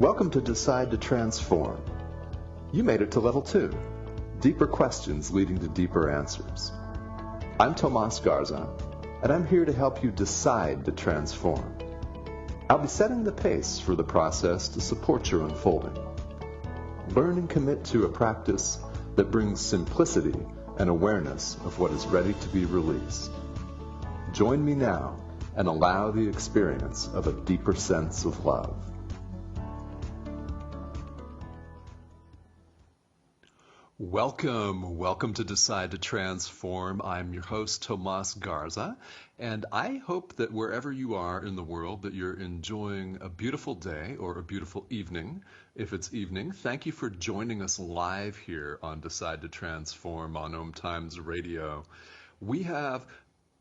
Welcome to Decide to Transform. You made it to level 2, deeper questions leading to deeper answers. I'm Tomas Garza, and I'm here to help you decide to transform. I'll be setting the pace for the process to support your unfolding. Learn and commit to a practice that brings simplicity and awareness of what is ready to be released. Join me now and allow the experience of a deeper sense of love. Welcome to Decide to Transform. I'm your host, Tomas Garza, and I hope that wherever you are in the world that you're enjoying a beautiful day or a beautiful evening. If it's evening, thank you for joining us live here on Decide to Transform on Om Times Radio. We have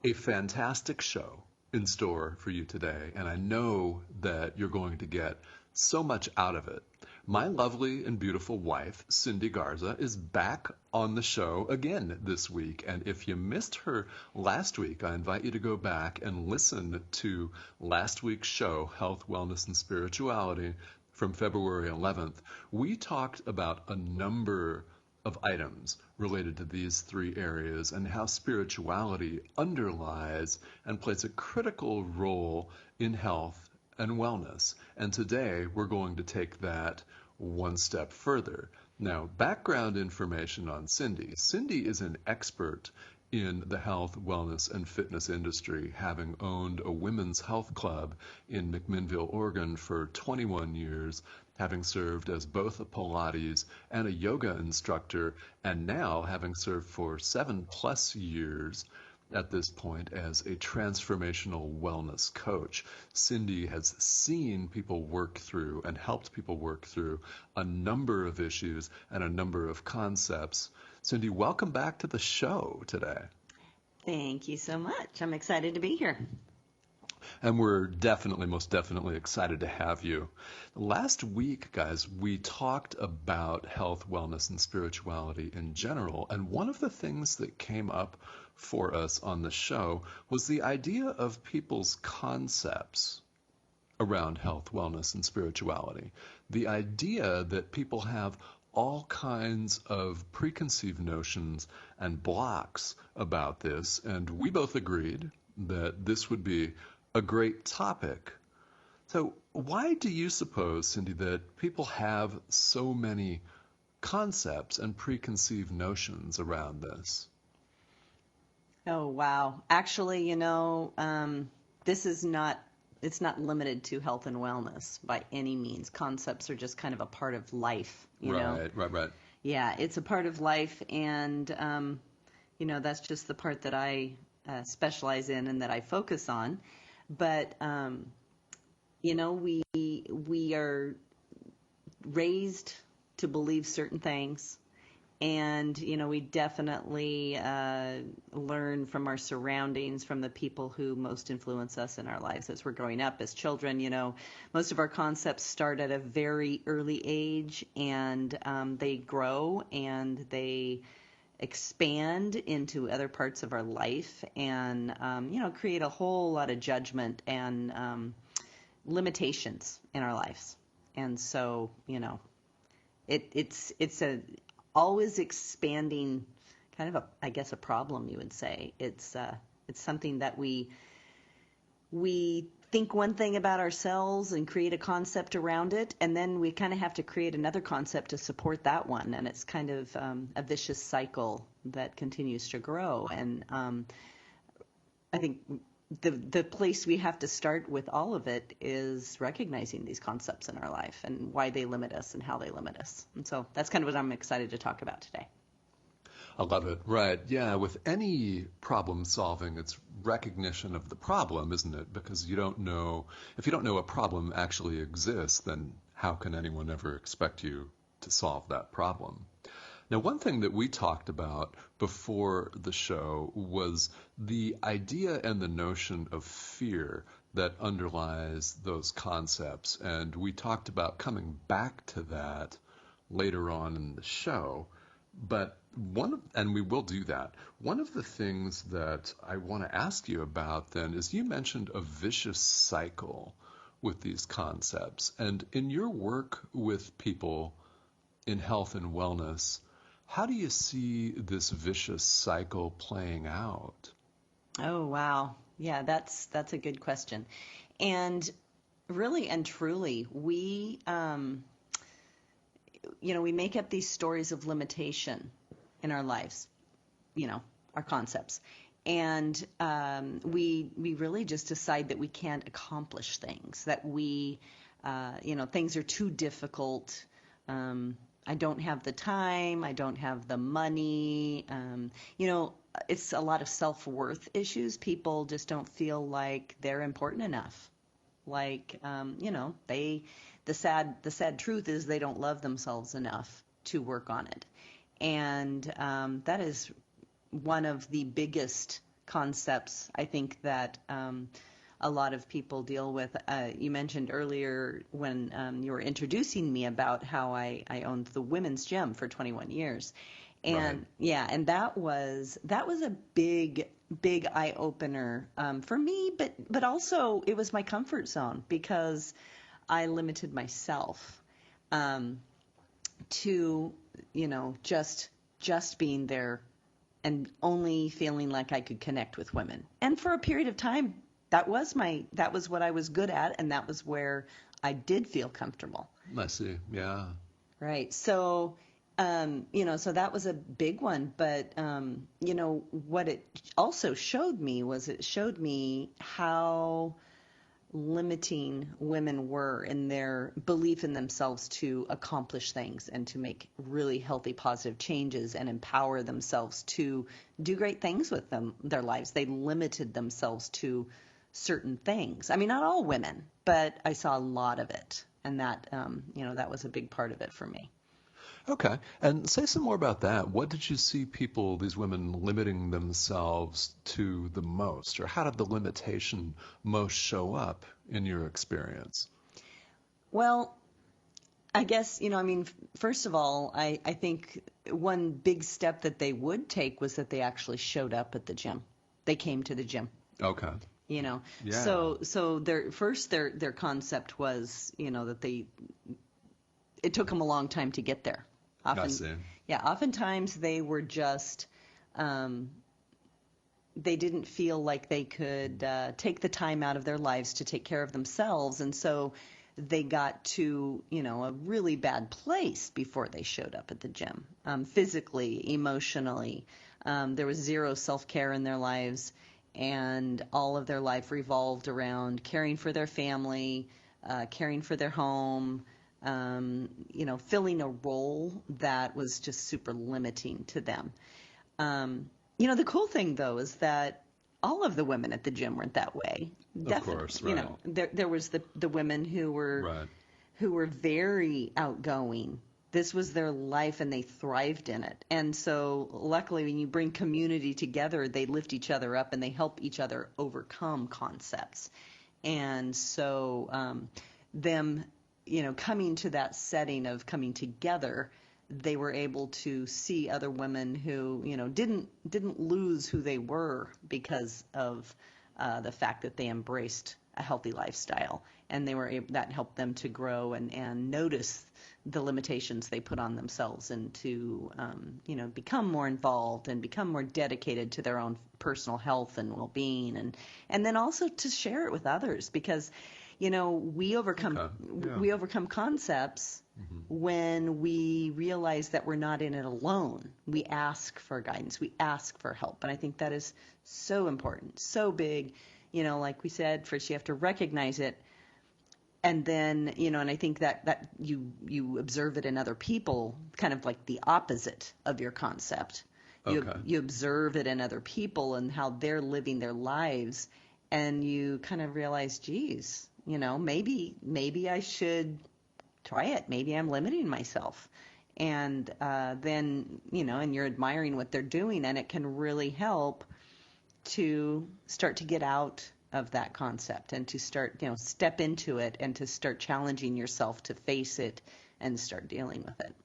a fantastic show in store for you today, and I know that you're going to get so much out of it. My lovely and beautiful wife, Cindy Garza, is back on the show again this week. And if you missed her last week, I invite you to go back and listen to last week's show, Health, Wellness, and Spirituality, from February 11th. We talked about a number of items related to these three areas and how spirituality underlies and plays a critical role in health and wellness. And today we're going to take that one step further. Now, background information on Cindy. Cindy is an expert in the health, wellness, and fitness industry, having owned a women's health club in McMinnville, Oregon for 21 years, having served as both a Pilates and a yoga instructor, and now having served for 7+ years at this point as a transformational wellness coach. Cindy has seen people work through and helped people work through a number of issues and a number of concepts. Cindy, welcome back to the show today. Thank you so much. I'm excited to be here. And we're most definitely excited to have you. Last week, guys, we talked about health, wellness, and spirituality in general. And one of the things that came up for us on the show was the idea of people's concepts around health, wellness, and spirituality. The idea that people have all kinds of preconceived notions and blocks about this. And we both agreed that this would be a great topic. So why do you suppose, Cindy, that people have so many concepts and preconceived notions around this? Oh, wow. Actually, this is it's not limited to health and wellness by any means. Concepts are just kind of a part of life, you know? Right. Yeah, it's a part of life, and, that's just the part that I specialize in and that I focus on. But, we are raised to believe certain things. And, we definitely learn from our surroundings, from the people who most influence us in our lives as we're growing up. As children, most of our concepts start at a very early age, and they grow and they expand into other parts of our life and, create a whole lot of judgment and limitations in our lives. And so, it's a always expanding kind of a problem, you would say. It's something that we think one thing about ourselves and create a concept around it, and then we kind of have to create another concept to support that one, and it's kind of a vicious cycle that continues to grow. And I think the place we have to start with all of it is recognizing these concepts in our life and why they limit us and how they limit us. And so that's kind of what I'm excited to talk about today. I love it. Right. Yeah. With any problem solving, it's recognition of the problem, isn't it? Because if you don't know a problem actually exists, then how can anyone ever expect you to solve that problem? Now, one thing that we talked about before the show was the idea and the notion of fear that underlies those concepts. And we talked about coming back to that later on in the show. But and we will do that. One of the things that I want to ask you about then is you mentioned a vicious cycle with these concepts. And in your work with people in health and wellness, how do you see this vicious cycle playing out? Oh, wow. Yeah, that's a good question. And really and truly, we make up these stories of limitation in our lives, our concepts. And we really just decide that we can't accomplish things, that things are too difficult. I don't have the time. I don't have the money. It's a lot of self-worth issues. People just don't feel like they're important enough. Like, the sad truth is they don't love themselves enough to work on it. And that is one of the biggest concepts I think that a lot of people deal with. You mentioned earlier when you were introducing me about how I owned the women's gym for 21 years. And Right. yeah, and that was a big eye opener for me, but also it was my comfort zone because I limited myself to just being there and only feeling like I could connect with women. And for a period of time, that was what I was good at, and that was where I did feel comfortable. I see. Yeah. Right. So, so that was a big one. But, what it also showed me was it showed me how limiting women were in their belief in themselves to accomplish things and to make really healthy, positive changes and empower themselves to do great things with their lives. They limited themselves to certain things. I mean, not all women, but I saw a lot of it. And that, that was a big part of it for me. Okay. And say some more about that. What did you see these women limiting themselves to the most? Or how did the limitation most show up in your experience? Well, I guess, first of all, I think one big step that they would take was that they actually showed up at the gym. They came to the gym. Okay. Yeah. So their concept was, that it took them a long time to get there. I see. Yeah, oftentimes they were just, they didn't feel like they could take the time out of their lives to take care of themselves. And so they got to, a really bad place before they showed up at the gym, physically, emotionally. There was zero self-care in their lives, and all of their life revolved around caring for their family, caring for their home, filling a role that was just super limiting to them. The cool thing, though, is that all of the women at the gym weren't that way. Of course, right. There was the women who were Right. who were very outgoing. This was their life, and they thrived in it. And so, luckily, when you bring community together, they lift each other up and they help each other overcome concepts. And so, them, coming to that setting of coming together, they were able to see other women who, didn't lose who they were because of the fact that they embraced a healthy lifestyle, and that helped them to grow and notice the limitations they put on themselves, and to become more involved and become more dedicated to their own personal health and well-being, and then also to share it with others, because we overcome concepts when we realize that we're not in it alone. We ask for guidance, we ask for help, and I think that is so important, so big. Like we said, first you have to recognize it, and then, and I think that you observe it in other people, kind of like the opposite of your concept. Okay. You observe it in other people and how they're living their lives, and you kind of realize, geez, maybe I should try it. Maybe I'm limiting myself. And then, and you're admiring what they're doing, and it can really help to start to get out of that concept and to start, step into it and to start challenging yourself to face it and start dealing with it.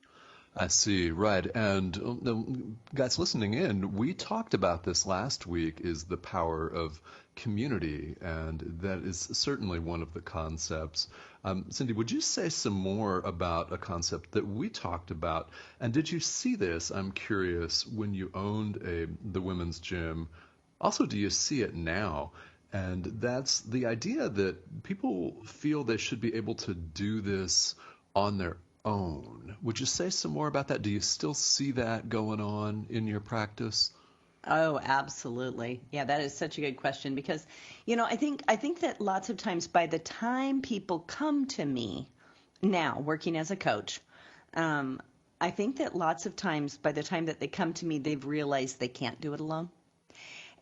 I see, right. And guys listening in, we talked about this last week, is the power of community, and that is certainly one of the concepts. Cindy, would you say some more about a concept that we talked about? And did you see this, I'm curious, when you owned the women's gym? Also, do you see it now? And that's the idea that people feel they should be able to do this on their own. Would you say some more about that? Do you still see that going on in your practice? Oh, absolutely. Yeah, that is such a good question because, I think that lots of times by the time people come to me now, working as a coach, I think that lots of times by the time that they come to me, they've realized they can't do it alone.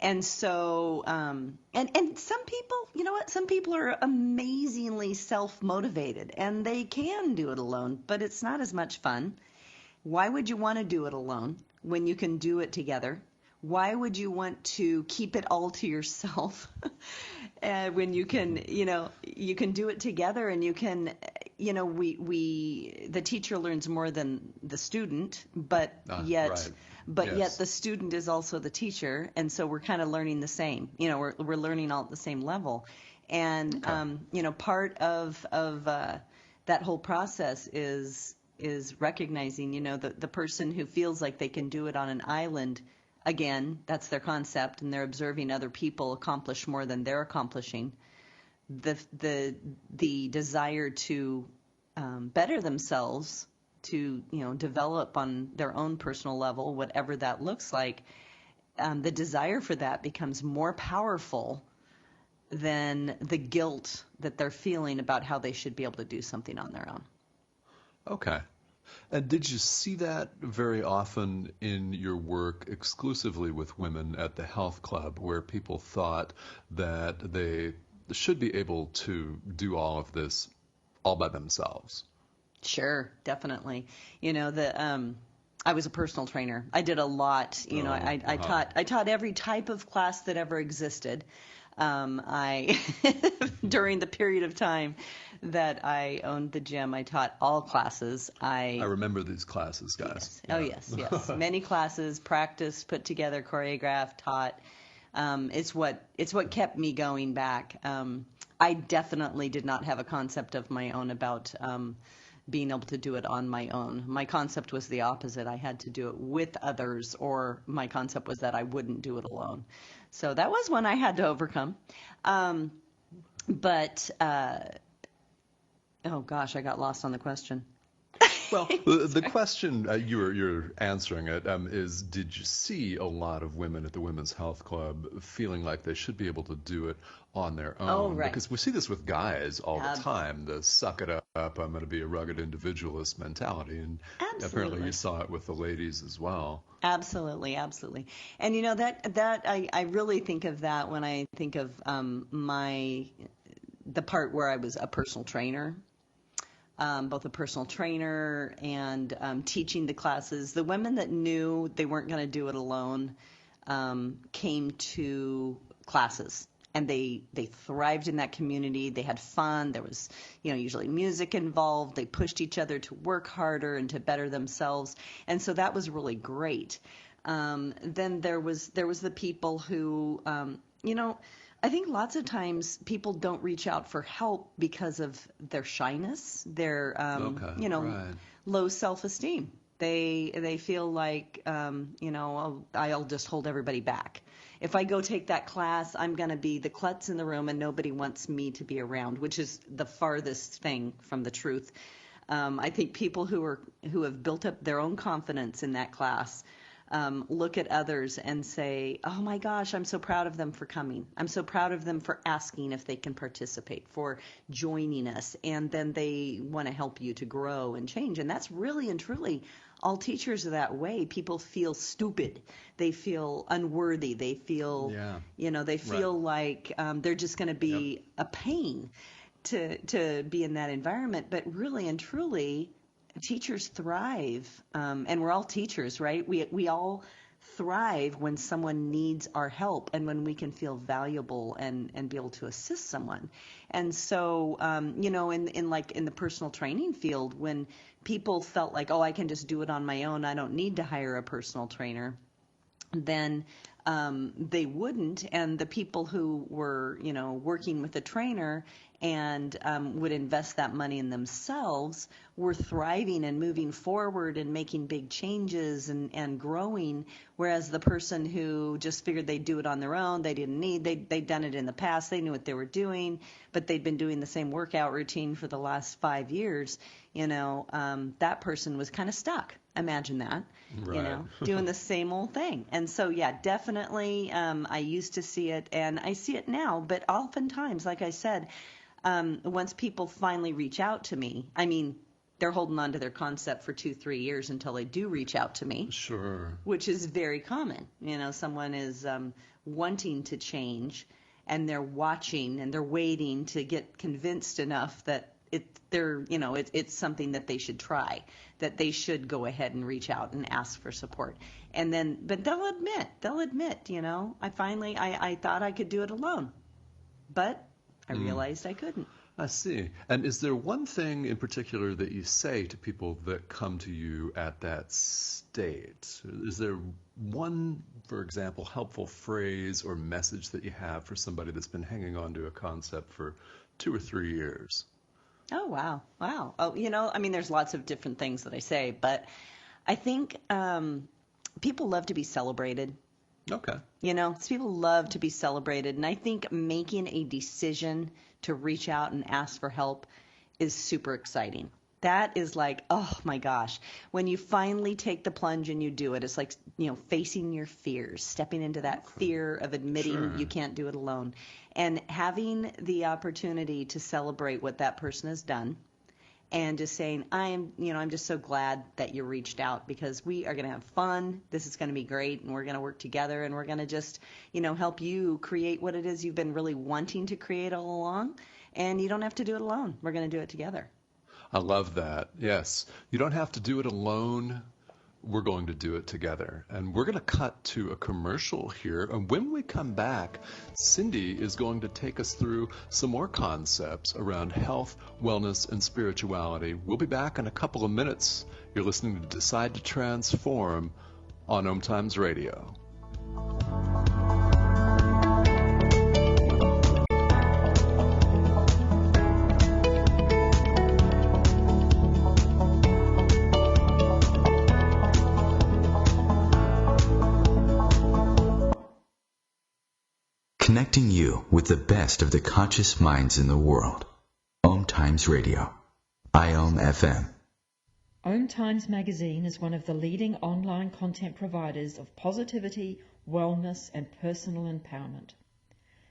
And so, and some people, you know what? Some people are amazingly self-motivated and they can do it alone, but it's not as much fun. Why would you want to do it alone when you can do it together? Why would you want to keep it all to yourself when you can, you can do it together and you can, the teacher learns more than the student, but yet, right. but Yes. yet the student is also the teacher. And so we're kind of learning the same, we're learning all at the same level. And, Okay. part of that whole process is recognizing, the person who feels like they can do it on an island. Again, that's their concept, and they're observing other people accomplish more than they're accomplishing. The desire to better themselves, to develop on their own personal level, whatever that looks like, the desire for that becomes more powerful than the guilt that they're feeling about how they should be able to do something on their own. Okay. And did you see that very often in your work exclusively with women at the health club, where people thought that they should be able to do all of this all by themselves? Sure, definitely. I was a personal trainer. I did a lot. I taught every type of class that ever existed. I during the period of time that I owned the gym, I taught all classes. I remember these classes, guys. Yes. Oh, yes. Many classes, practiced, put together, choreographed, taught. It's what kept me going back. I definitely did not have a concept of my own about being able to do it on my own. My concept was the opposite. I had to do it with others, or my concept was that I wouldn't do it alone. So that was one I had to overcome. But oh gosh, I got lost on the question. Well, the question you're answering it is: did you see a lot of women at the Women's Health Club feeling like they should be able to do it on their own? Oh, right. Because we see this with guys all the time: the "suck it up, I'm going to be a rugged individualist" mentality, and Absolutely. apparently you saw it with the ladies as well. Absolutely, absolutely. And that I really think of that when I think of the part where I was a personal trainer. Both a personal trainer and teaching the classes. The women that knew they weren't going to do it alone came to classes, and they thrived in that community. They had fun. There was usually music involved. They pushed each other to work harder and to better themselves, and so that was really great. Then there was the people who I think lots of times people don't reach out for help because of their shyness, their Right. low self-esteem. They feel like I'll just hold everybody back. If I go take that class, I'm going to be the klutz in the room and nobody wants me to be around, which is the farthest thing from the truth. I think people who have built up their own confidence in that class look at others and say, oh my gosh, I'm so proud of them for coming. I'm so proud of them for asking if they can participate, for joining us. And then they want to help you to grow and change. And that's really and truly all teachers are that way. People feel stupid. They feel unworthy. They feel, they feel like they're just going to be a pain to be in that environment. But really and truly, teachers thrive, and we're all teachers, right? We all thrive when someone needs our help and when we can feel valuable and be able to assist someone. And so, in the personal training field, when people felt like, oh, I can just do it on my own, I don't need to hire a personal trainer, then they wouldn't. And the people who were, working with a trainer and would invest that money in themselves were thriving and moving forward and making big changes and growing, whereas the person who just figured they'd do it on their own, they'd done it in the past, they knew what they were doing, but they'd been doing the same workout routine for the last 5 years, that person was kind of stuck. Imagine that, right. Doing the same old thing. And so, yeah, definitely I used to see it, and I see it now, but oftentimes, like I said, once people finally reach out to me, they're holding on to their concept for 2-3 years until they do reach out to me. Sure. Which is very common. Someone is wanting to change, and they're watching and they're waiting to get convinced enough that it's something that they should try, that they should go ahead and reach out and ask for support. And then, but they'll admit, I thought I could do it alone, but I realized I couldn't. I see. And is there one thing in particular that you say to people that come to you at that state? Is there one, for example, helpful phrase or message that you have for somebody that's been hanging on to a concept for 2 or 3 years? Oh, wow. Oh, there's lots of different things that I say, but I think people love to be celebrated. Okay. People love to be celebrated, and I think making a decision to reach out and ask for help is super exciting. That is like, oh my gosh, when you finally take the plunge and you do it, it's like, facing your fears, stepping into that fear of admitting you can't do it alone, and having the opportunity to celebrate what that person has done. And just saying, I'm just so glad that you reached out, because we are going to have fun. This is going to be great, and we're going to work together, and we're going to just, help you create what it is you've been really wanting to create all along. And you don't have to do it alone. We're going to do it together. I love that. Yes. You don't have to do it alone. We're going to do it together. And we're going to cut to a commercial here. And when we come back, Cindy is going to take us through some more concepts around health, wellness, and spirituality. We'll be back in a couple of minutes. You're listening to Decide to Transform on Om Times Radio. Connecting you with the best of the conscious minds in the world. Om Times Radio. IOM FM. Om Times Magazine is one of the leading online content providers of positivity, wellness, and personal empowerment.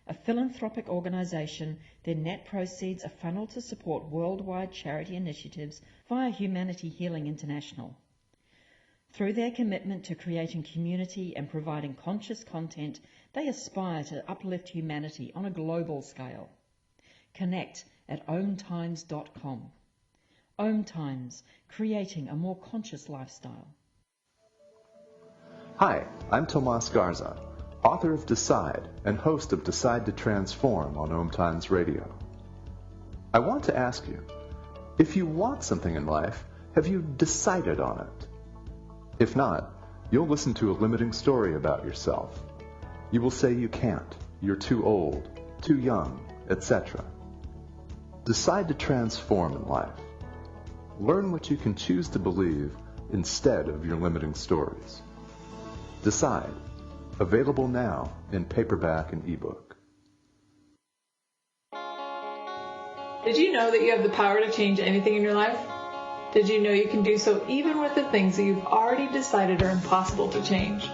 A philanthropic organization, their net proceeds are funneled to support worldwide charity initiatives via Humanity Healing International. Through their commitment to creating community and providing conscious content, they aspire to uplift humanity on a global scale. Connect at omtimes.com. Om Times, creating a more conscious lifestyle. Hi, I'm Tomas Garza, author of Decide and host of Decide to Transform on Om Times Radio. I want to ask you, if you want something in life, have you decided on it? If not, you'll listen to a limiting story about yourself. You will say you can't, you're too old, too young, etc. Decide to transform in life. Learn what you can choose to believe instead of your limiting stories. Decide. Available now in paperback and ebook. Did you know that you have the power to change anything in your life? Did you know you can do so even with the things that you've already decided are impossible to change?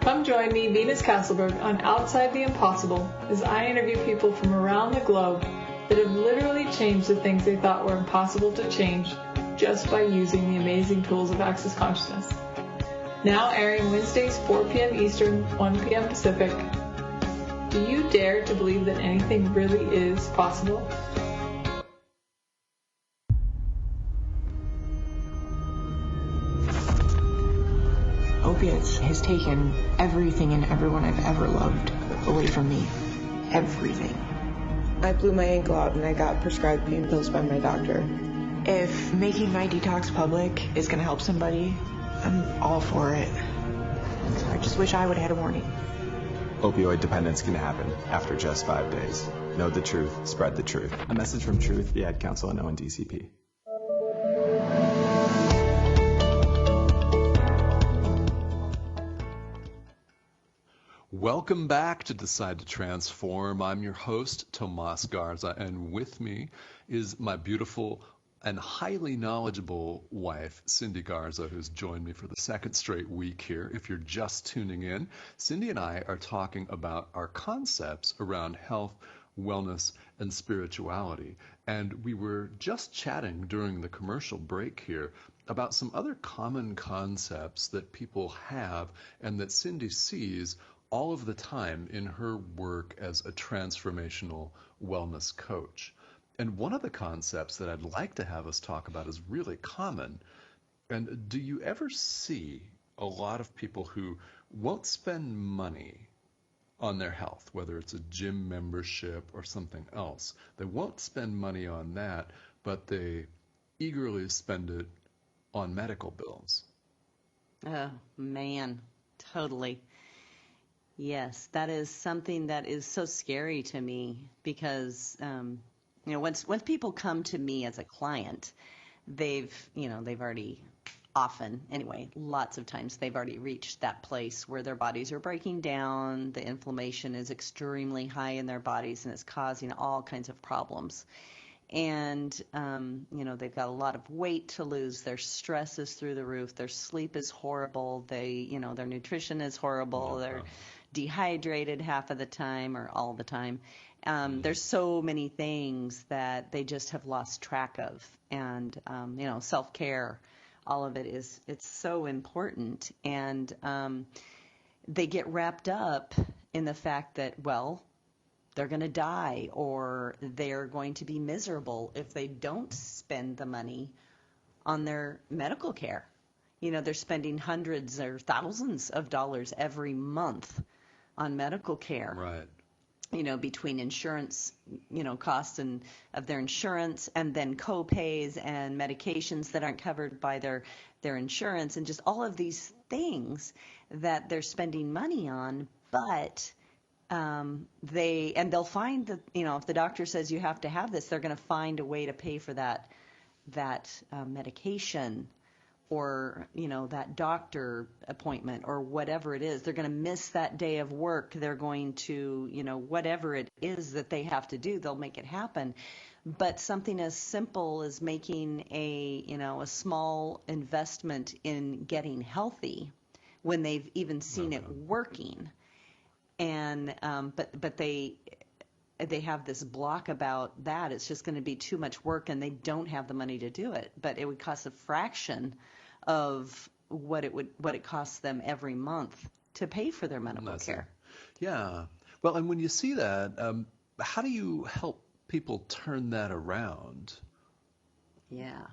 Come join me, Venus Castleberg, on Outside the Impossible as I interview people from around the globe that have literally changed the things they thought were impossible to change just by using the amazing tools of Access Consciousness. Now airing Wednesdays 4 p.m. Eastern, 1 p.m. Pacific. Do you dare to believe that anything really is possible? Opiates has taken everything and everyone I've ever loved away from me. Everything. I blew my ankle out and I got prescribed pain pills by my doctor. If making my detox public is going to help somebody, I'm all for it. I just wish I would have had a warning. Opioid dependence can happen after just 5 days. Know the truth, spread the truth. A message from Truth, the Ad Council, and ONDCP. Welcome back to Decide to Transform. I'm your host, Tomas Garza, and with me is my beautiful and highly knowledgeable wife, Cindy Garza, who's joined me for the second straight week here. If you're just tuning in, Cindy and I are talking about our concepts around health, wellness, and spirituality. And we were just chatting during the commercial break here about some other common concepts that people have and that Cindy sees all of the time in her work as a transformational wellness coach. And one of the concepts that I'd like to have us talk about is really common. And do you ever see a lot of people who won't spend money on their health, whether it's a gym membership or something else? They won't spend money on that, but they eagerly spend it on medical bills. Oh, man, totally. Yes, that is something that is so scary to me because, once people come to me as a client, they've already lots of times they've already reached that place where their bodies are breaking down, the inflammation is extremely high in their bodies, and it's causing all kinds of problems. And, they've got a lot of weight to lose. Their stress is through the roof. Their sleep is horrible. Their nutrition is horrible. They're dehydrated half of the time or all the time. There's so many things that they just have lost track of. And, self-care, all of it it's so important. And they get wrapped up in the fact that, well, they're going to die or they're going to be miserable if they don't spend the money on their medical care. They're spending hundreds or thousands of dollars every month on medical care. Right. Between insurance, costs of their insurance and then co-pays and medications that aren't covered by their insurance and just all of these things that they're spending money on. But they'll find that, if the doctor says you have to have this, they're going to find a way to pay for that medication or, that doctor appointment or whatever it is. They're going to miss that day of work. They're going to, whatever it is that they have to do, they'll make it happen. But something as simple as making a small investment in getting healthy when they've even seen it working. And but they have this block about that. It's just going to be too much work, and they don't have the money to do it. But it would cost a fraction of what it costs them every month to pay for their medical care. Yeah. Well, and when you see that, how do you help people turn that around? Yeah.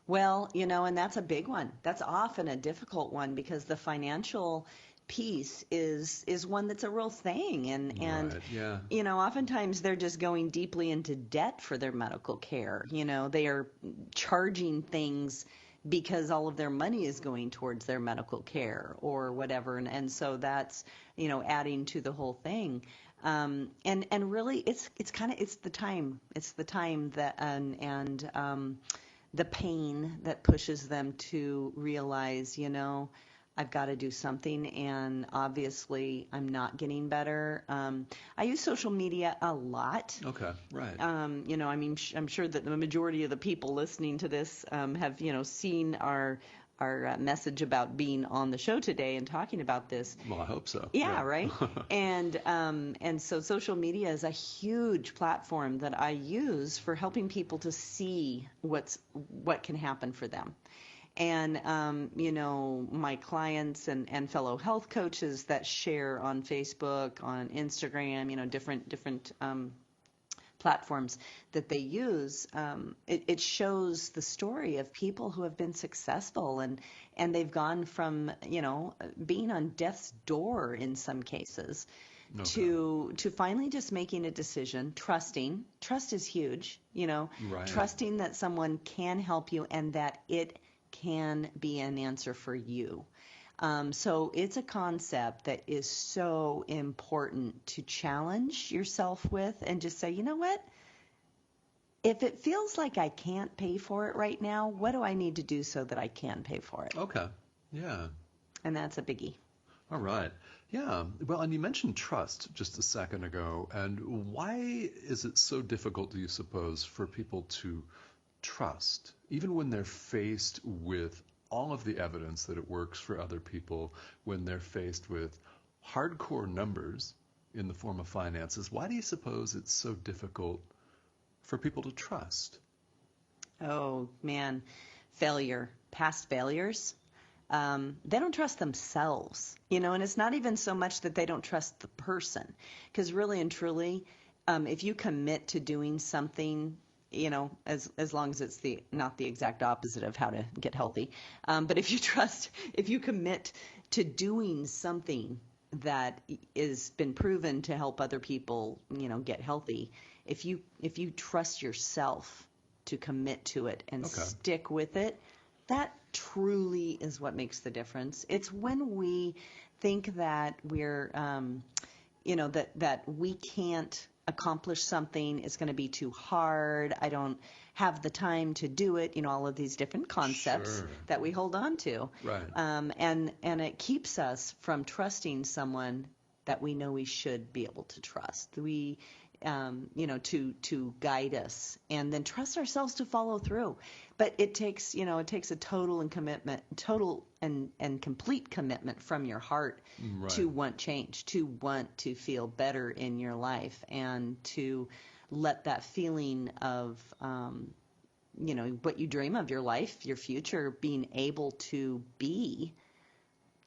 Well, and that's a big one. That's often a difficult one because the financial piece is one that's a real thing. And right, yeah. Oftentimes they're just going deeply into debt for their medical care. They are charging things because all of their money is going towards their medical care or whatever. And so that's, adding to the whole thing. And really it's the time. It's the time that, and the pain that pushes them to realize, I've got to do something, and obviously I'm not getting better. I use social media a lot. Okay, right. I'm sure that the majority of the people listening to this have, seen our message about being on the show today and talking about this. Well, I hope so. Yeah. Right. And so social media is a huge platform that I use for helping people to see what can happen for them. And, my clients and fellow health coaches that share on Facebook, on Instagram, different platforms that they use, it shows the story of people who have been successful and they've gone from, being on death's door in some cases to finally just making a decision, trusting. Trust is huge, Right. trusting that someone can help you and that it can be an answer for you. So it's a concept that is so important to challenge yourself with and just say, you know what? If it feels like I can't pay for it right now, what do I need to do so that I can pay for it? Okay. Yeah. And that's a biggie. All right. Yeah. Well, and you mentioned trust just a second ago. And why is it so difficult, do you suppose, for people to trust, even when they're faced with all of the evidence that it works for other people, when they're faced with hardcore numbers in the form of finances? Why do you suppose it's so difficult for people to trust? Oh, man. Failure, past failures. They don't trust themselves, and it's not even so much that they don't trust the person. Because really and truly, if you commit to doing something, as long as it's not the exact opposite of how to get healthy. But if you commit to doing something that is been proven to help other people, get healthy, if you trust yourself to commit to it and stick with it, that truly is what makes the difference. It's when we think that we're, that we can't accomplish something, it's going to be too hard, I don't have the time to do it, all of these different concepts that we hold on to. Right. And it keeps us from trusting someone that we know we should be able to trust. We, to guide us, and then trust ourselves to follow through. But it takes a total and complete commitment from your heart to want change, to want to feel better in your life, and to let that feeling of, what you dream of your life, your future, being able to be,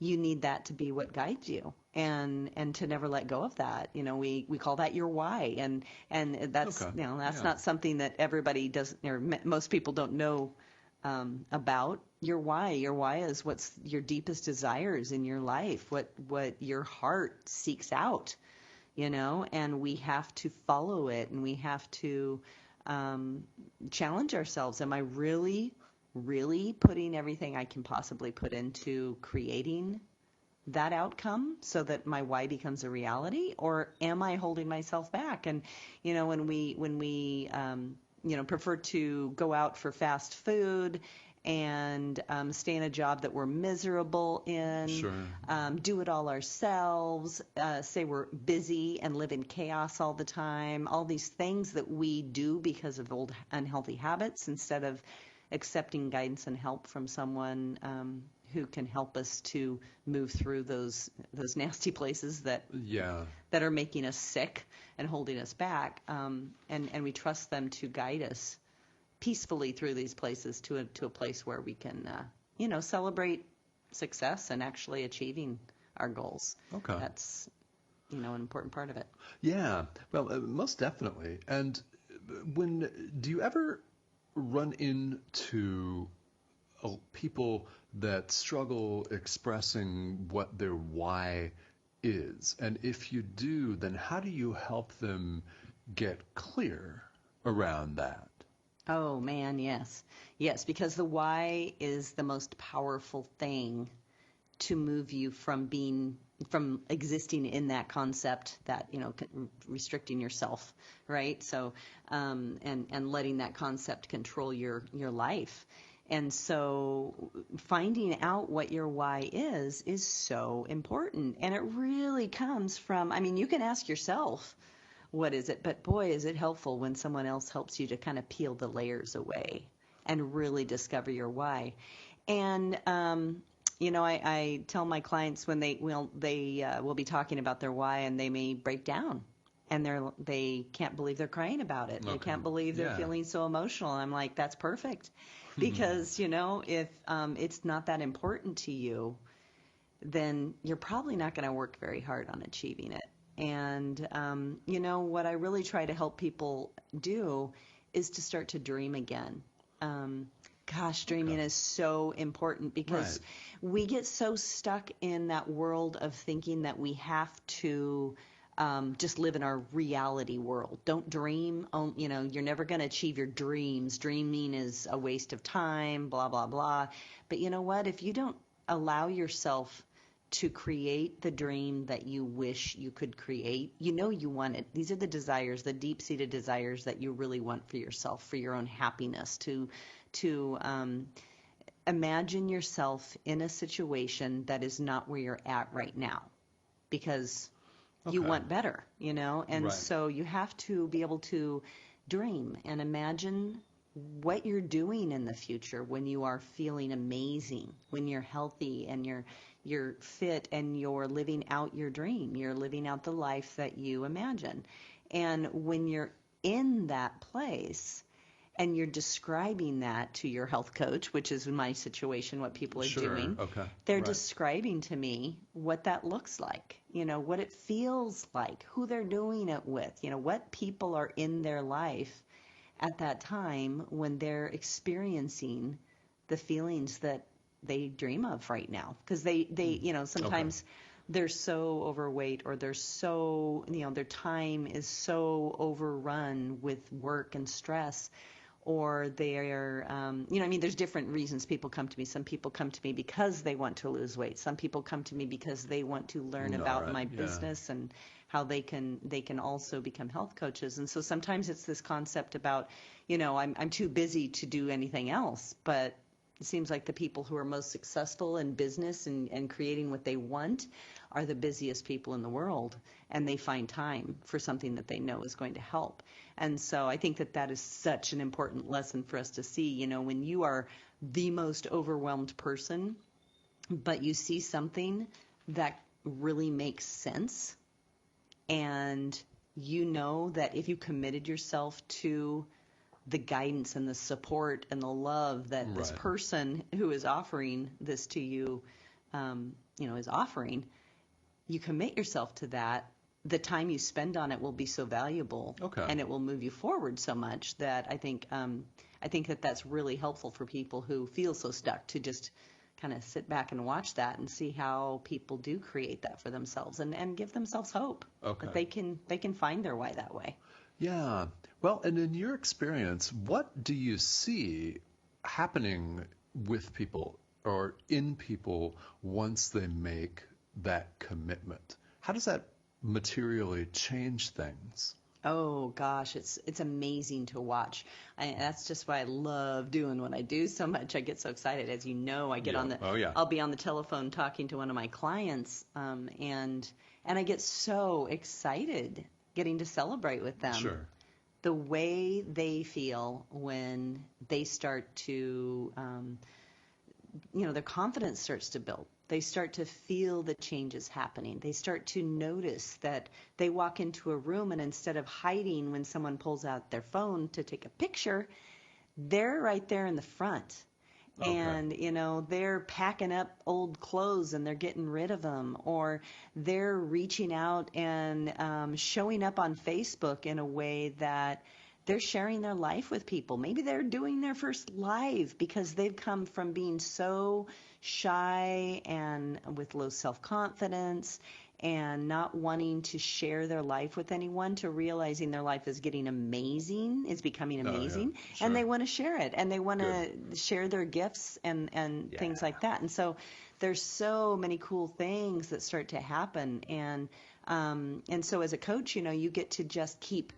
you need that to be what guides you. And to never let go of that. We call that your why, and that's that's not something that everybody does, or most people don't know about. Your why is what's your deepest desires in your life, what your heart seeks out, and we have to follow it, and we have to challenge ourselves. Am I really putting everything I can possibly put into creating that outcome so that my why becomes a reality, or am I holding myself back? And when we prefer to go out for fast food and stay in a job that we're miserable in, do it all ourselves, say we're busy and live in chaos all the time, all these things that we do because of old unhealthy habits, instead of accepting guidance and help from someone who can help us to move through those nasty places that are making us sick and holding us back, and we trust them to guide us peacefully through these places to a place where we can celebrate success and actually achieving our goals. Okay. That's an important part of it. Yeah, well, most definitely. And do you ever run into people that struggle expressing what their why is? And if you do, then how do you help them get clear around that? Oh man, yes. Yes, because the why is the most powerful thing to move you from existing in that concept, that restricting yourself, right? So and letting that concept control your life. And so finding out what your why is so important. And it really comes from, you can ask yourself, what is it? But boy, is it helpful when someone else helps you to kind of peel the layers away and really discover your why. And, I tell my clients when they will be talking about their why, and they may break down. And they can't believe they're crying about it. Okay. They can't believe they're feeling so emotional. I'm like, that's perfect. Because, if it's not that important to you, then you're probably not going to work very hard on achieving it. And, what I really try to help people do is to start to dream again. Dreaming is so important, because we get so stuck in that world of thinking that we have to just live in our reality world. Don't dream. You're never going to achieve your dreams. Dreaming is a waste of time, blah, blah, blah. But you know what? If you don't allow yourself to create the dream that you wish you could create, you want it. These are the desires, the deep-seated desires that you really want for yourself, for your own happiness, to imagine yourself in a situation that is not where you're at right now, because you want better, and Right. So you have to be able to dream and imagine what you're doing in the future when you are feeling amazing, when you're healthy and you're fit and you're living out your dream, you're living out the life that you imagine. And when you're in that place and you're describing that to your health coach, which is in my situation what people are Sure. doing, Okay. they're Right. describing to me what that looks like, what it feels like, who they're doing it with, what people are in their life at that time when they're experiencing the feelings that they dream of right now. Because they sometimes they're so overweight, or they're so, their time is so overrun with work and stress, or they're, there's different reasons people come to me. Some people come to me because they want to lose weight. Some people come to me because they want to learn about my business and how they can also become health coaches. And so sometimes it's this concept about, I'm too busy to do anything else, but it seems like the people who are most successful in business and creating what they want are the busiest people in the world, and they find time for something that they know is going to help. And so I think that is such an important lesson for us to see, when you are the most overwhelmed person, but you see something that really makes sense, and that if you committed yourself to the guidance and the support and the love that this person who is offering this to you, is offering, you commit yourself to that, the time you spend on it will be so valuable, and it will move you forward so much that I think that's really helpful for people who feel so stuck, to just kind of sit back and watch that and see how people do create that for themselves and give themselves hope that they can find their way that way. Yeah. Well, and in your experience, what do you see happening with people or in people once they make that commitment? How does that materially change things? Oh gosh, it's amazing to watch. That's just why I love doing what I do so much. I get so excited, as you know. I get on the. I'll be on the telephone talking to one of my clients, and I get so excited getting to celebrate with them. Sure. The way they feel when they start to, their confidence starts to build. They start to feel the changes happening. They start to notice that they walk into a room, and instead of hiding when someone pulls out their phone to take a picture, they're right there in the front. And, they're packing up old clothes and they're getting rid of them, or they're reaching out and showing up on Facebook in a way that they're sharing their life with people. Maybe they're doing their first live because they've come from being so shy and with low self-confidence and not wanting to share their life with anyone, to realizing their life is getting amazing, is becoming amazing, Sure. and they want to share it, and they want to share their gifts and things like that. And so there's so many cool things that start to happen, and so as a coach, you get to just keep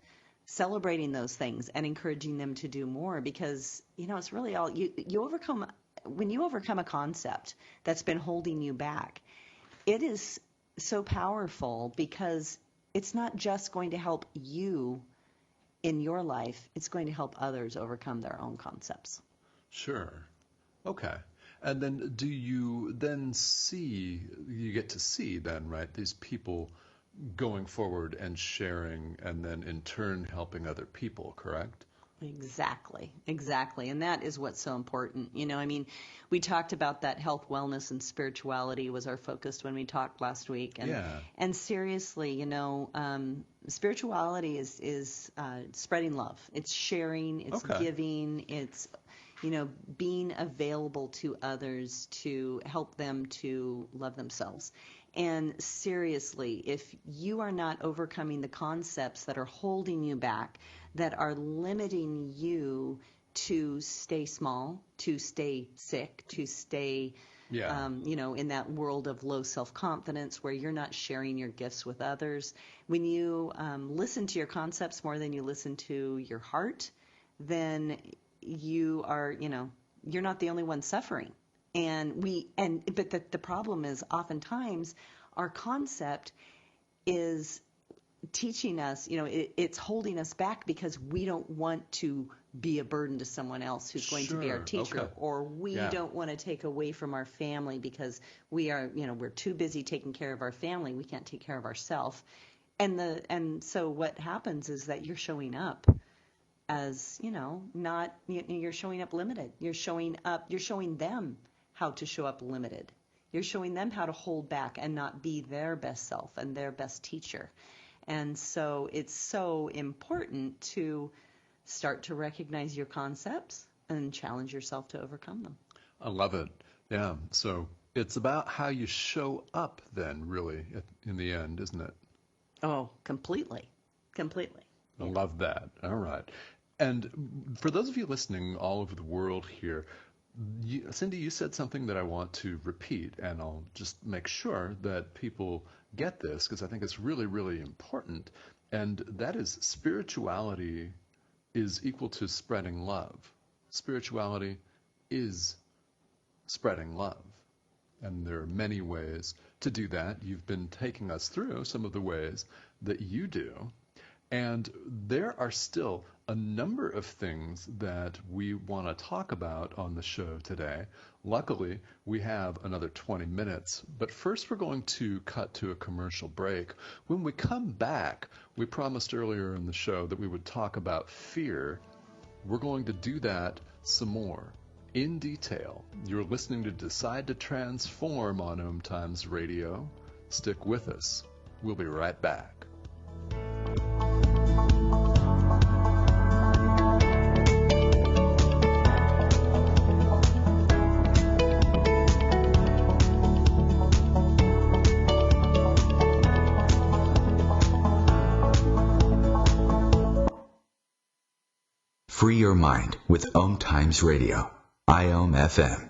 celebrating those things and encouraging them to do more, because it's really all you overcome. When you overcome a concept that's been holding you back, it is so powerful, because it's not just going to help you in your life, it's going to help others overcome their own concepts. Sure. Okay. And then do you then you get to see then, right, these people going forward and sharing, and then in turn helping other people, correct? Exactly. And that is what's so important. We talked about that health, wellness, and spirituality was our focus when we talked last week. And seriously, spirituality is spreading love. It's sharing, it's giving, it's, being available to others to help them to love themselves. And seriously, if you are not overcoming the concepts that are holding you back, that are limiting you to stay small, to stay sick, to stay, in that world of low self-confidence where you're not sharing your gifts with others, when you listen to your concepts more than you listen to your heart, then you are, you're not the only one suffering. But the problem is oftentimes our concept is teaching us, it's holding us back because we don't want to be a burden to someone else who's going to be our teacher, or we don't want to take away from our family because we're too busy taking care of our family. We can't take care of ourselves. And so what happens is that you're showing up as, you're showing up limited. You're showing them how to show up limited. You're showing them how to hold back and not be their best self and their best teacher. And so it's so important to start to recognize your concepts and challenge yourself to overcome them. I love it. Yeah. So it's about how you show up then, really, in the end, isn't it? Oh, completely. Completely. I love that. All right. And for those of you listening all over the world here, Cindy, you said something that I want to repeat, and I'll just make sure that people get this because I think it's really, really important. And that is spirituality is equal to spreading love. Spirituality is spreading love. And there are many ways to do that. You've been taking us through some of the ways that you do. And there are still a number of things that we want to talk about on the show today. Luckily, we have another 20 minutes. But first, we're going to cut to a commercial break. When we come back, we promised earlier in the show that we would talk about fear. We're going to do that some more in detail. You're listening to Decide to Transform on Om Times Radio. Stick with us. We'll be right back. Free your mind with Om Times Radio, IOM FM.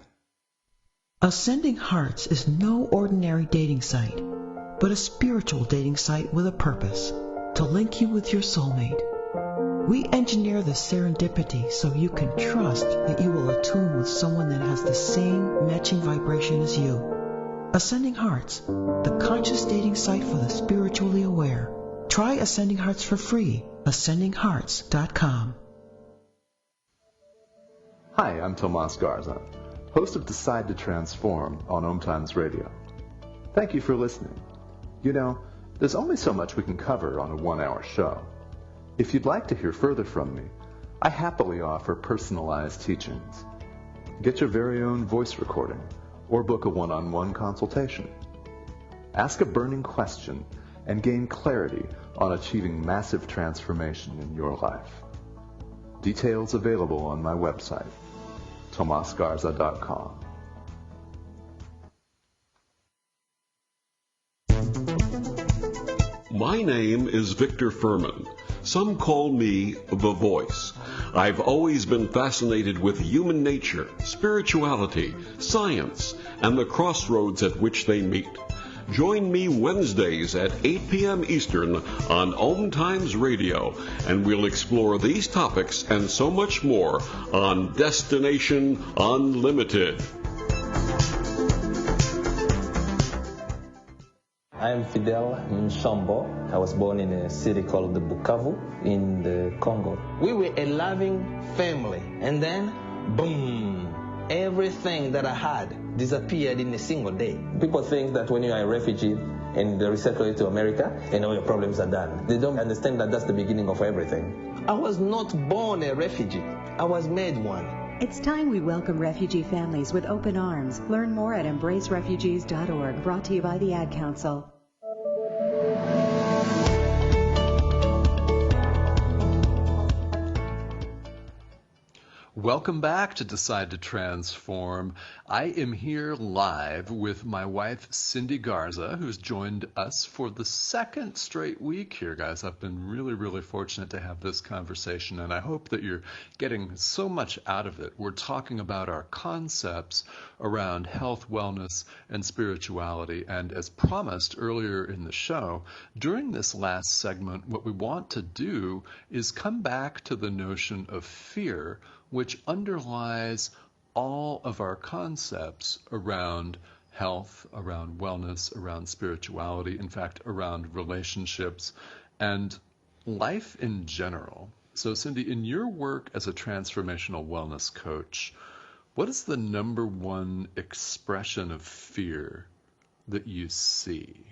Ascending Hearts is no ordinary dating site, but a spiritual dating site with a purpose, to link you with your soulmate. We engineer the serendipity so you can trust that you will attune with someone that has the same matching vibration as you. Ascending Hearts, the conscious dating site for the spiritually aware. Try Ascending Hearts for free, ascendinghearts.com. Hi, I'm Tomas Garza, host of Decide to Transform on Om Times Radio. Thank you for listening. There's only so much we can cover on a 1-hour show. If you'd like to hear further from me, I happily offer personalized teachings. Get your very own voice recording or book a one-on-one consultation. Ask a burning question and gain clarity on achieving massive transformation in your life. Details available on my website, tomasgarza.com. My name is Victor Furman. Some call me The Voice. I've always been fascinated with human nature, spirituality, science, and the crossroads at which they meet. Join me Wednesdays at 8 p.m. Eastern on Om Times Radio, and we'll explore these topics and so much more on Destination Unlimited. I'm Fidel Nsombo. I was born in a city called Bukavu in the Congo. We were a loving family, and then, boom, everything that I had disappeared in a single day. People think that when you are a refugee and they resettle you to America, and all your problems are done. They don't understand that that's the beginning of everything. I was not born a refugee. I was made one. It's time we welcome refugee families with open arms. Learn more at embracerefugees.org, brought to you by the Ad Council. Welcome back to Decide to Transform. I am here live with my wife, Cindy Garza, who's joined us for the second straight week here, guys. I've been really, really fortunate to have this conversation, and I hope that you're getting so much out of it. We're talking about our concepts around health, wellness, and spirituality. And as promised earlier in the show, during this last segment, what we want to do is come back to the notion of fear, which underlies all of our concepts around health, around wellness, around spirituality, in fact, around relationships and life in general. So, Cindy, in your work as a transformational wellness coach, what is the number one expression of fear that you see?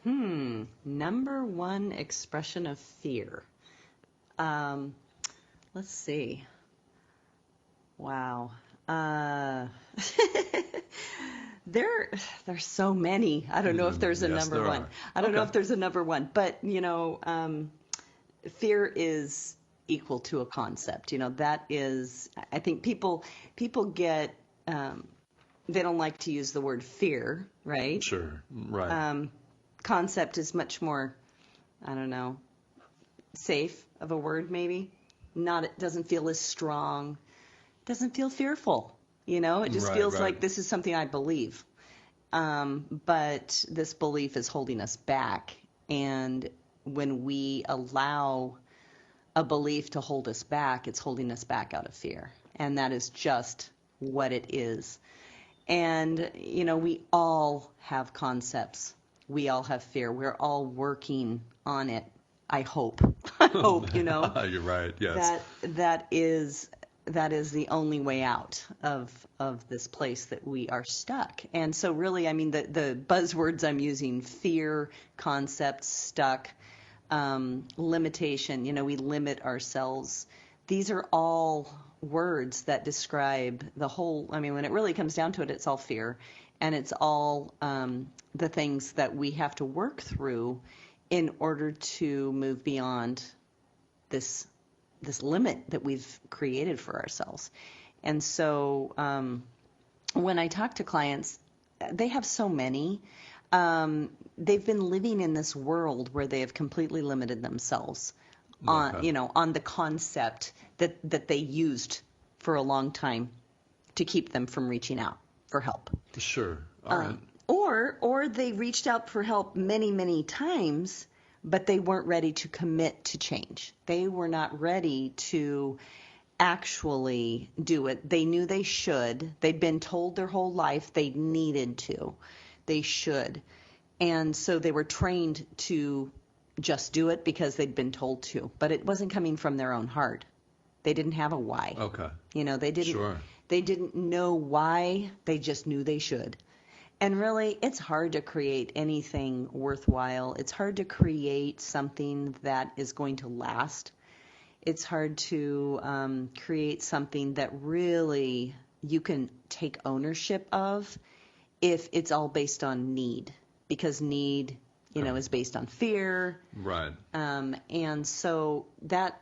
Number one expression of fear. Let's see. Wow. There's so many. I don't know if there's a number one. I don't know if there's a number one, but fear is equal to a concept. That is, I think people get, they don't like to use the word fear, right? Sure. Right. Concept is much more, I don't know, safe of a word maybe. It doesn't feel as strong, doesn't feel fearful, it just feels like this is something I believe. But this belief is holding us back. And when we allow a belief to hold us back, it's holding us back out of fear. And that is just what it is. And, we all have concepts. We all have fear. We're all working on it. I hope, You're right. Yes. That is the only way out of this place that we are stuck. And so really, I mean, the buzzwords I'm using, fear, concept, stuck, limitation, we limit ourselves. These are all words that describe the whole, when it really comes down to it, it's all fear. And it's all the things that we have to work through in order to move beyond this limit that we've created for ourselves. And so when I talk to clients, they have so many. They've been living in this world where they have completely limited themselves on the concept that they used for a long time to keep them from reaching out for help. Sure. All right. Or they reached out for help many, many times, but they weren't ready to commit to change. They were not ready to actually do it. They knew they should. They'd been told their whole life they needed to. They should. And so they were trained to just do it because they'd been told to. But it wasn't coming from their own heart. They didn't have a why. Okay. They didn't. Sure. They didn't know why. They just knew they should. And really, it's hard to create anything worthwhile. It's hard to create something that is going to last. It's hard to create something that really you can take ownership of if it's all based on need, because need, is based on fear. Right. And so that's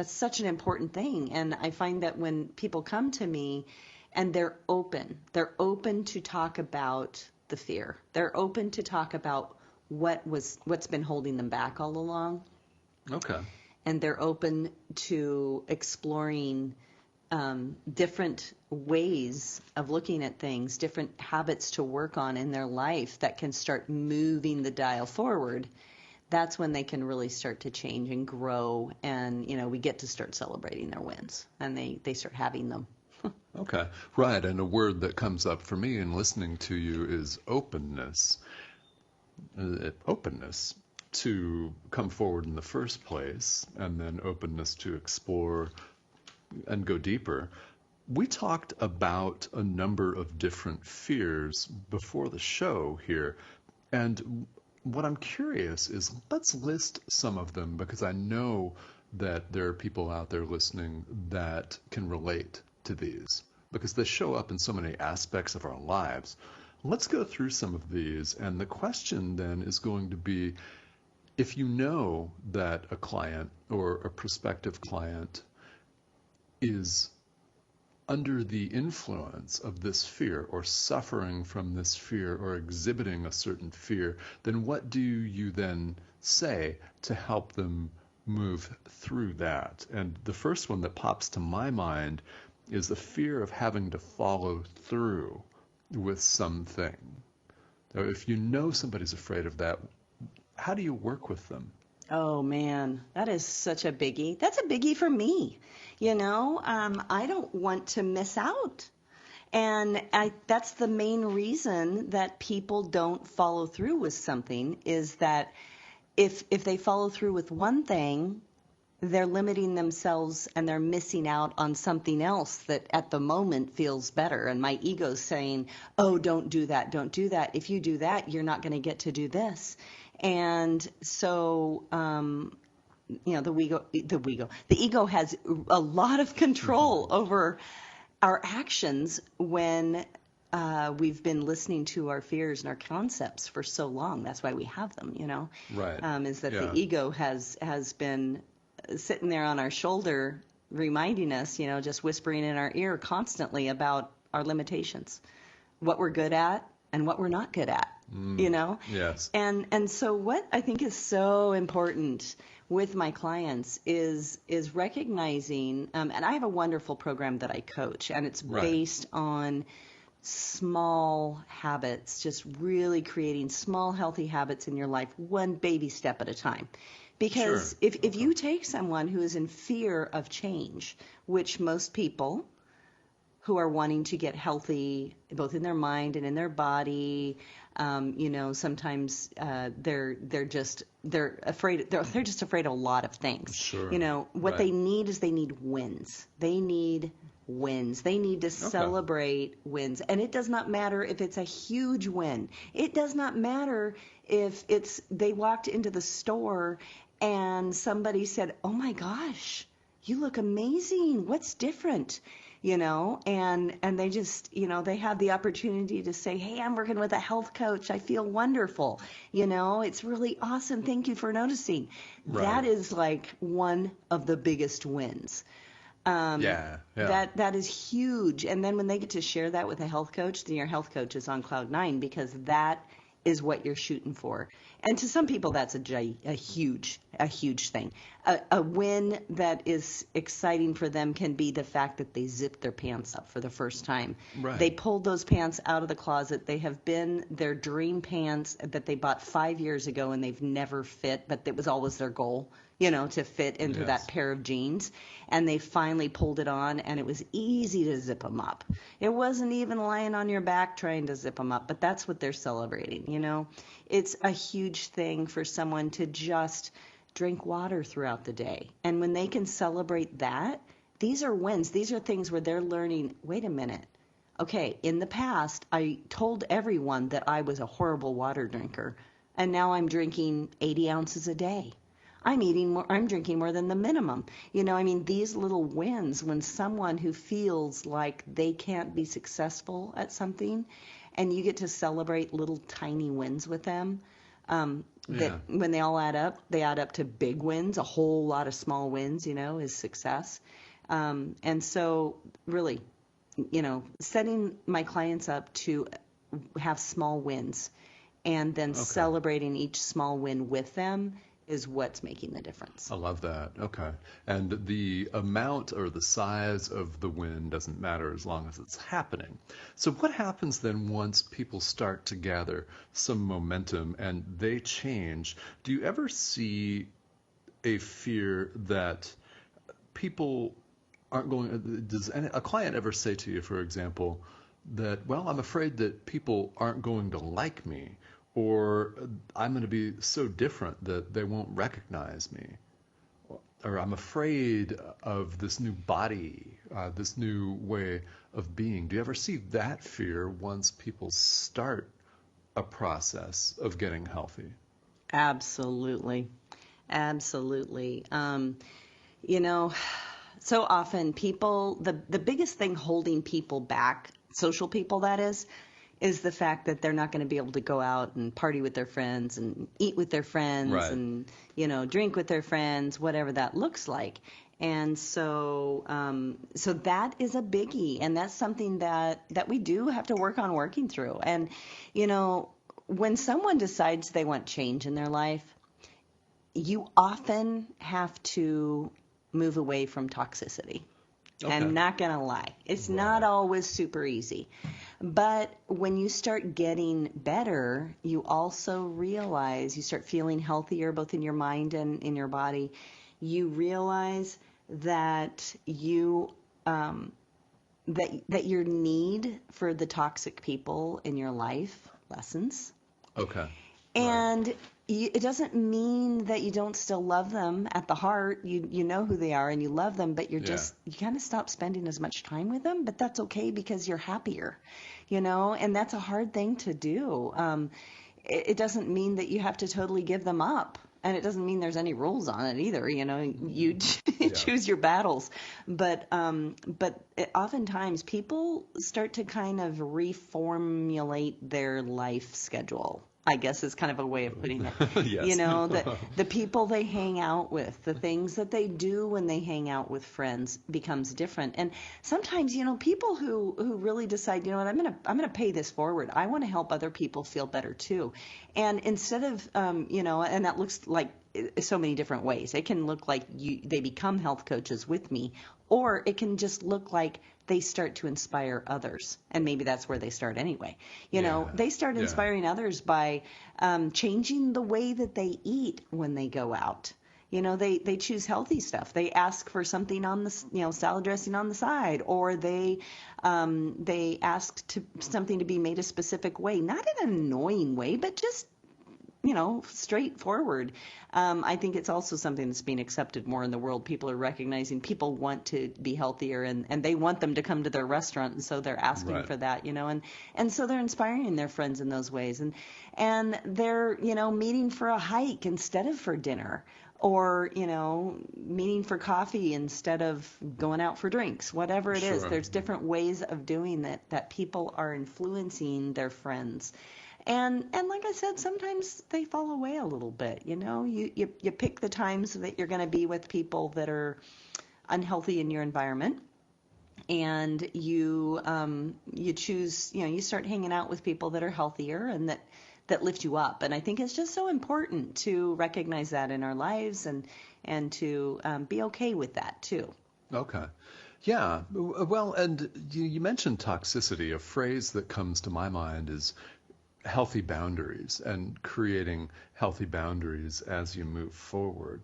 such an important thing. And I find that when people come to me and they're open to talk about the fear. They're open to talk about what's been holding them back all along. Okay. And they're open to exploring different ways of looking at things, different habits to work on in their life that can start moving the dial forward. That's when they can really start to change and grow. And, we get to start celebrating their wins, and they start having them. Okay. Right. And a word that comes up for me in listening to you is openness. Openness to come forward in the first place, and then openness to explore and go deeper. We talked about a number of different fears before the show here. And what I'm curious is, let's list some of them, because I know that there are people out there listening that can relate to these, because they show up in so many aspects of our lives. Let's go through some of these. And the question then is going to be, if you know that a client or a prospective client is under the influence of this fear or suffering from this fear or exhibiting a certain fear, then what do you then say to help them move through that? And the first one that pops to my mind is the fear of having to follow through with something. Now, if you know somebody's afraid of that, how do you work with them? Oh man, that is such a biggie. That's a biggie for me. I don't want to miss out. And that's the main reason that people don't follow through with something, is that if they follow through with one thing, they're limiting themselves and they're missing out on something else that at the moment feels better. And my ego's saying, oh, don't do that. Don't do that. If you do that, you're not going to get to do this. And so, the ego has a lot of control over our actions when we've been listening to our fears and our concepts for so long. That's why we have them, Right. Is that the ego has been sitting there on our shoulder reminding us, just whispering in our ear constantly about our limitations, what we're good at and what we're not good at. Yes. And so what I think is so important with my clients is recognizing, and I have a wonderful program that I coach, and it's based on small habits, just really creating small healthy habits in your life, one baby step at a time. Because if you take someone who is in fear of change, which most people who are wanting to get healthy, both in their mind and in their body, sometimes they're afraid. They're just afraid of a lot of things. Sure. What they need is they need wins. They need wins. They need to celebrate wins. And it does not matter if it's a huge win. It does not matter if they walked into the store and somebody said, "Oh my gosh, you look amazing. What's different?" And they just, they have the opportunity to say, "Hey, I'm working with a health coach. I feel wonderful. It's really awesome. Thank you for noticing." That is like one of the biggest wins. That is huge. And then when they get to share that with a health coach, then your health coach is on cloud nine, because that is what you're shooting for. And to some people, that's a huge thing. A win that is exciting for them can be the fact that they zipped their pants up for the first time. Right. They pulled those pants out of the closet. They have been their dream pants that they bought 5 years ago and they've never fit, but it was always their goal, to fit into that pair of jeans. And they finally pulled it on, and it was easy to zip them up. It wasn't even lying on your back trying to zip them up, but that's what they're celebrating, It's a huge thing for someone to just drink water throughout the day. And when they can celebrate that, these are wins. These are things where they're learning, wait a minute. Okay, in the past, I told everyone that I was a horrible water drinker, and now I'm drinking 80 ounces a day. I'm drinking more than the minimum. These little wins, when someone who feels like they can't be successful at something, and you get to celebrate little tiny wins with them, that when they all add up to big wins. A whole lot of small wins, is success. And so really, setting my clients up to have small wins and then celebrating each small win with them is what's making the difference. I love that. Okay. And the amount or the size of the win doesn't matter as long as it's happening. So what happens then once people start to gather some momentum and they change? Do you ever see a fear that people aren't going, does a client ever say to you, for example, that, well, I'm afraid that people aren't going to like me, or I'm going to be so different that they won't recognize me, or I'm afraid of this new body, this new way of being? Do you ever see that fear once people start a process of getting healthy? Absolutely. Absolutely. So often people, the biggest thing holding people back, social people that is the fact that they're not going to be able to go out and party with their friends and eat with their friends and, drink with their friends, whatever that looks like. And so that is a biggie, and that's something that we do have to work on working through. And, when someone decides they want change in their life, you often have to move away from toxicity. Okay. I'm not going to lie. It's not always super easy. But when you start getting better, you also realize, you start feeling healthier both in your mind and in your body. You realize that you that your need for the toxic people in your life lessens. Okay. And it doesn't mean that you don't still love them at the heart. You know who they are and you love them, but you kind of stop spending as much time with them. But that's okay because you're happier, and that's a hard thing to do. It doesn't mean that you have to totally give them up. And it doesn't mean there's any rules on it either. You choose your battles. But oftentimes people start to kind of reformulate their life schedule, I guess is kind of a way of putting it. Yes. The people they hang out with, the things that they do when they hang out with friends becomes different. And sometimes, people who really decide, I'm gonna pay this forward. I want to help other people feel better too. And instead of, and that looks like so many different ways. It can look like they become health coaches with me, or it can just look like they start to inspire others. And maybe that's where they start anyway. They start inspiring others by changing the way that they eat when they go out. They choose healthy stuff. They ask for something on the, salad dressing on the side, or they ask something to be made a specific way, not in an annoying way, but just, straightforward. I think it's also something that's being accepted more in the world. People are recognizing people want to be healthier and they want them to come to their restaurant. And so they're asking for that, and so they're inspiring their friends in those ways. And they're, meeting for a hike instead of for dinner, or, meeting for coffee instead of going out for drinks, whatever it is. There's different ways of doing that people are influencing their friends. And like I said, sometimes they fall away a little bit. You pick the times that you're going to be with people that are unhealthy in your environment, and you choose. You start hanging out with people that are healthier and that lift you up. And I think it's just so important to recognize that in our lives and to be okay with that too. Okay. Yeah. Well, and you mentioned toxicity. A phrase that comes to my mind is healthy boundaries, and creating healthy boundaries as you move forward.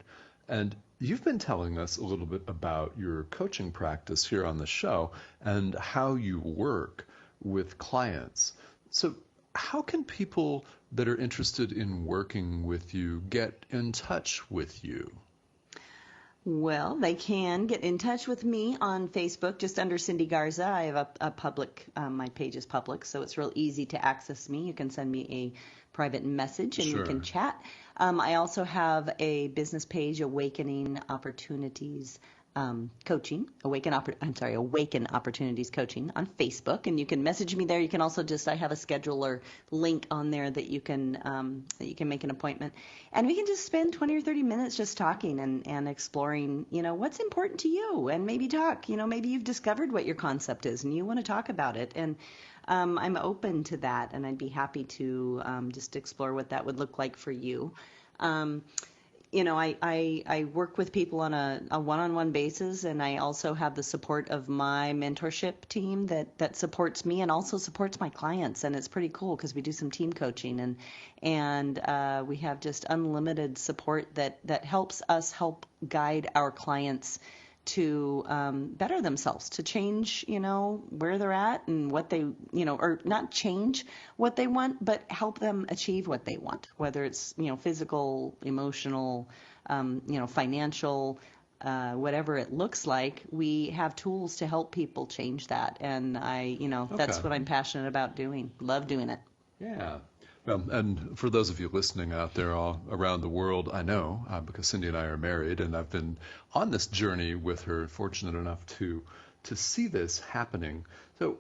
And you've been telling us a little bit about your coaching practice here on the show and how you work with clients. So how can people that are interested in working with you get in touch with you? Well, they can get in touch with me on Facebook, just under Cindy Garza. I have a public, my page is public, so it's real easy to access me. You can send me a private message and we can chat. I also have a business page, Awakening Opportunities Coaching, Awaken Opportunities Coaching on Facebook, and you can message me there. You can also I have a scheduler link on there that you can make an appointment, and we can just spend 20 or 30 minutes just talking and exploring, what's important to you, and maybe talk, maybe you've discovered what your concept is and you want to talk about it, and I'm open to that, and I'd be happy to just explore what that would look like for you. I work with people on a one-on-one basis, and I also have the support of my mentorship team that supports me and also supports my clients. And it's pretty cool because we do some team coaching and we have just unlimited support that helps us help guide our clients to better themselves, to change, where they're at and what they, or not change what they want, but help them achieve what they want, whether it's, physical, emotional, financial, whatever it looks like. We have tools to help people change that. And that's what I'm passionate about doing. Love doing it. Yeah. And for those of you listening out there all around the world, I know, because Cindy and I are married, and I've been on this journey with her, fortunate enough to see this happening. So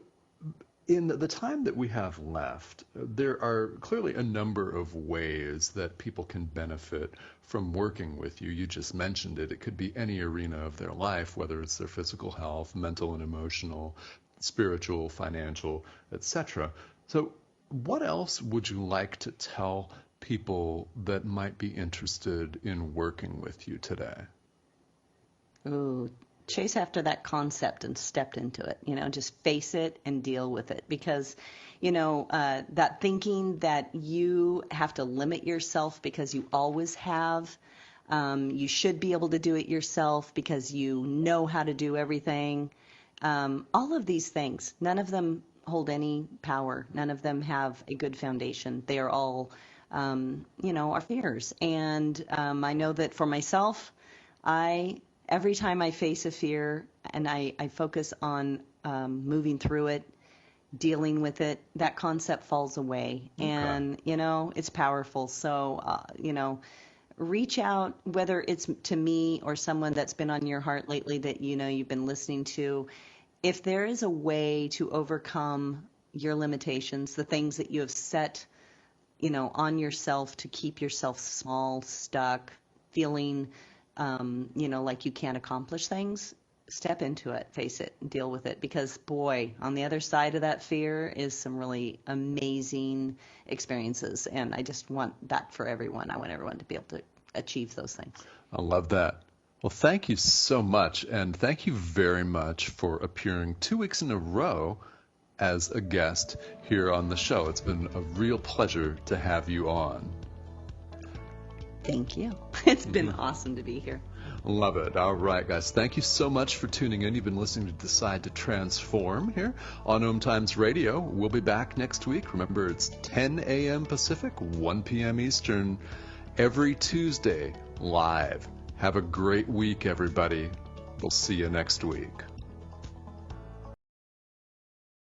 In the time that we have left, there are clearly a number of ways that people can benefit from working with you. You just mentioned it. It could be any arena of their life, whether it's their physical health, mental and emotional, spiritual, financial, etc. So what else would you like to tell people that might be interested in working with you today? Ooh, chase after that concept and step into it. Just face it and deal with it, because that thinking that you have to limit yourself because you always have, you should be able to do it yourself because you know how to do everything. All of these things, none of them hold any power. None of them have a good foundation. They are all our fears. And I know that for myself, every time I face a fear and I focus on moving through it, dealing with it, that concept falls away. Okay. And, it's powerful. So, reach out, whether it's to me or someone that's been on your heart lately that you've been listening to. If there is a way to overcome your limitations, the things that you have set, on yourself to keep yourself small, stuck, feeling like you can't accomplish things, step into it, face it, and deal with it. Because, boy, on the other side of that fear is some really amazing experiences. And I just want that for everyone. I want everyone to be able to achieve those things. I love that. Well, thank you so much. And thank you very much for appearing 2 weeks in a row as a guest here on the show. It's been a real pleasure to have you on. Thank you. It's been awesome to be here. Love it. All right, guys. Thank you so much for tuning in. You've been listening to Decide to Transform here on Om Times Radio. We'll be back next week. Remember, it's 10 a.m. Pacific, 1 p.m. Eastern, every Tuesday, live. Have a great week, everybody. We'll see you next week.